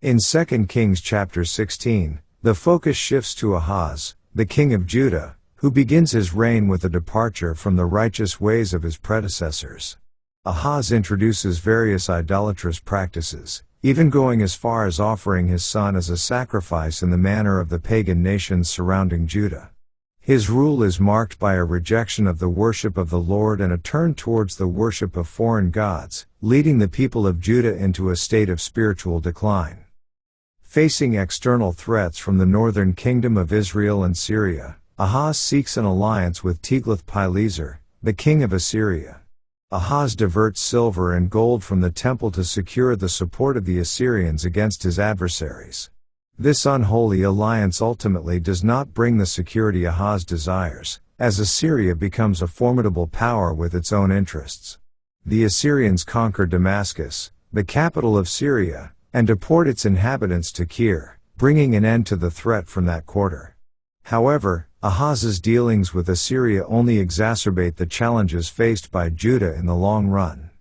In 2 Kings chapter 16, the focus shifts to Ahaz, the king of Judah, who begins his reign with a departure from the righteous ways of his predecessors. Ahaz introduces various idolatrous practices, even going as far as offering his son as a sacrifice in the manner of the pagan nations surrounding Judah. His rule is marked by a rejection of the worship of the Lord and a turn towards the worship of foreign gods, leading the people of Judah into a state of spiritual decline. Facing external threats from the northern kingdom of Israel and Syria, Ahaz seeks an alliance with Tiglath-Pileser, the king of Assyria. Ahaz diverts silver and gold from the temple to secure the support of the Assyrians against his adversaries. This unholy alliance ultimately does not bring the security Ahaz desires, as Assyria becomes a formidable power with its own interests. The Assyrians conquer Damascus, the capital of Syria, and deport its inhabitants to Kir, bringing an end to the threat from that quarter. However, Ahaz's dealings with Assyria only exacerbate the challenges faced by Judah in the long run.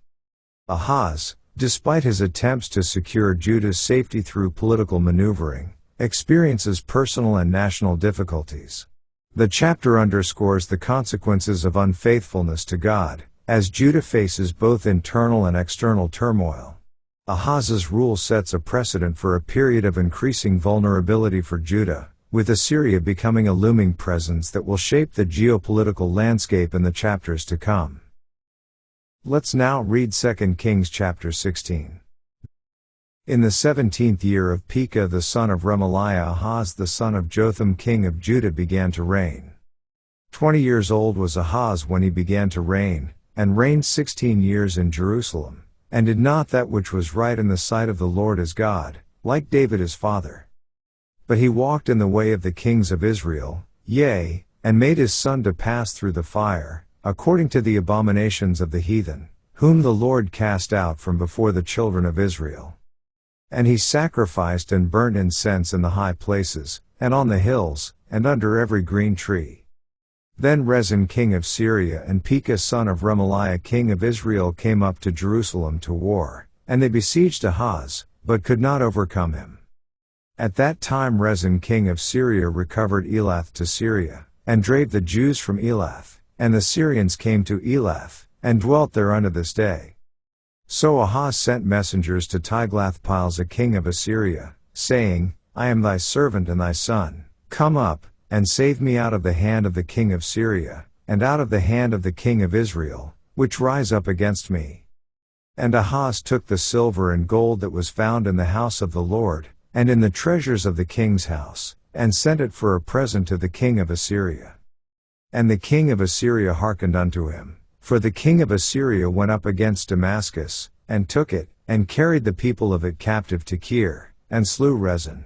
Ahaz, despite his attempts to secure Judah's safety through political maneuvering, experiences personal and national difficulties. The chapter underscores the consequences of unfaithfulness to God, as Judah faces both internal and external turmoil. Ahaz's rule sets a precedent for a period of increasing vulnerability for Judah, with Assyria becoming a looming presence that will shape the geopolitical landscape in the chapters to come. Let's now read 2 Kings chapter 16. In the 17th year of Pekah the son of Remaliah, Ahaz the son of Jotham king of Judah began to reign. 20 years old was Ahaz when he began to reign, and reigned 16 years in Jerusalem, and did not that which was right in the sight of the Lord his God, like David his father. But he walked in the way of the kings of Israel, yea, and made his son to pass through the fire, according to the abominations of the heathen, whom the Lord cast out from before the children of Israel. And he sacrificed and burnt incense in the high places, and on the hills, and under every green tree. Then Rezin king of Syria and Pekah son of Remaliah king of Israel came up to Jerusalem to war, and they besieged Ahaz, but could not overcome him. At that time Rezin king of Syria recovered Elath to Syria, and drave the Jews from Elath, and the Syrians came to Elath, and dwelt there unto this day. So Ahaz sent messengers to Tiglath-Pileser king of Assyria, saying, I am thy servant and thy son, come up, and save me out of the hand of the king of Syria, and out of the hand of the king of Israel, which rise up against me. And Ahaz took the silver and gold that was found in the house of the Lord, and in the treasures of the king's house, and sent it for a present to the king of Assyria. And the king of Assyria hearkened unto him, for the king of Assyria went up against Damascus, and took it, and carried the people of it captive to Kir, and slew Rezin.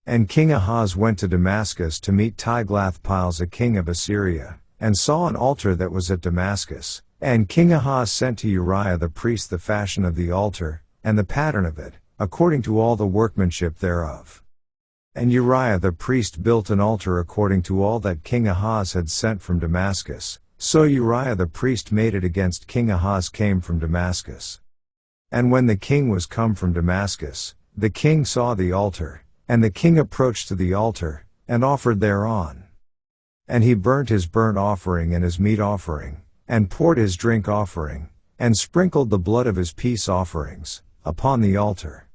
And King Ahaz went to Damascus to meet Tiglath-Pileser king of Assyria, and saw an altar that was at Damascus, and King Ahaz sent to Uriah the priest the fashion of the altar, and the pattern of it, according to all the workmanship thereof. And Uriah the priest built an altar according to all that King Ahaz had sent from Damascus, so Uriah the priest made it against King Ahaz came from Damascus. And when the king was come from Damascus, the king saw the altar, and the king approached to the altar, and offered thereon. And he burnt his burnt offering and his meat offering, and poured his drink offering, and sprinkled the blood of his peace offerings, upon the altar.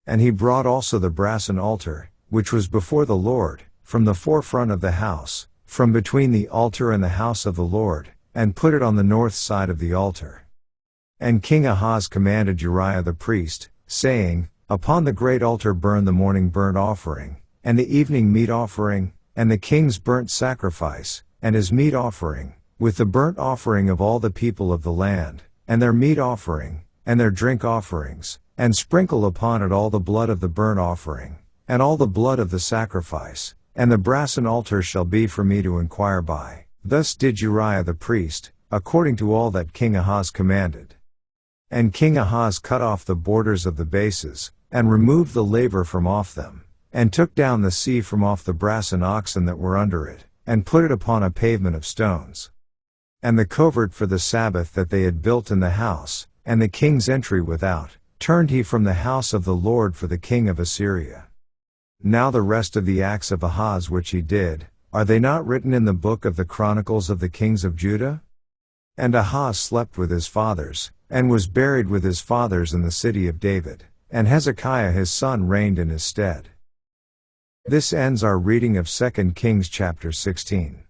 And he brought also the brassen altar, which was before the Lord, from the forefront of the house, from between the altar and the house of the Lord, and put it on the north side of the altar. And King Ahaz commanded Uriah the priest, saying, Upon the great altar burn the morning burnt offering, and the evening meat offering, and the king's burnt sacrifice, and his meat offering, with the burnt offering of all the people of the land, and their meat offering, and their drink offerings, and sprinkle upon it all the blood of the burnt offering, and all the blood of the sacrifice, and the brassen altar shall be for me to inquire by. Thus did Uriah the priest, according to all that King Ahaz commanded. And King Ahaz cut off the borders of the bases, and removed the laver from off them, and took down the sea from off the brassen oxen that were under it, and put it upon a pavement of stones. And the covert for the Sabbath that they had built in the house, and the king's entry without, turned he from the house of the Lord for the king of Assyria. Now the rest of the acts of Ahaz which he did, are they not written in the book of the Chronicles of the kings of Judah? And Ahaz slept with his fathers, and was buried with his fathers in the city of David, and Hezekiah his son reigned in his stead. This ends our reading of 2 Kings chapter 16.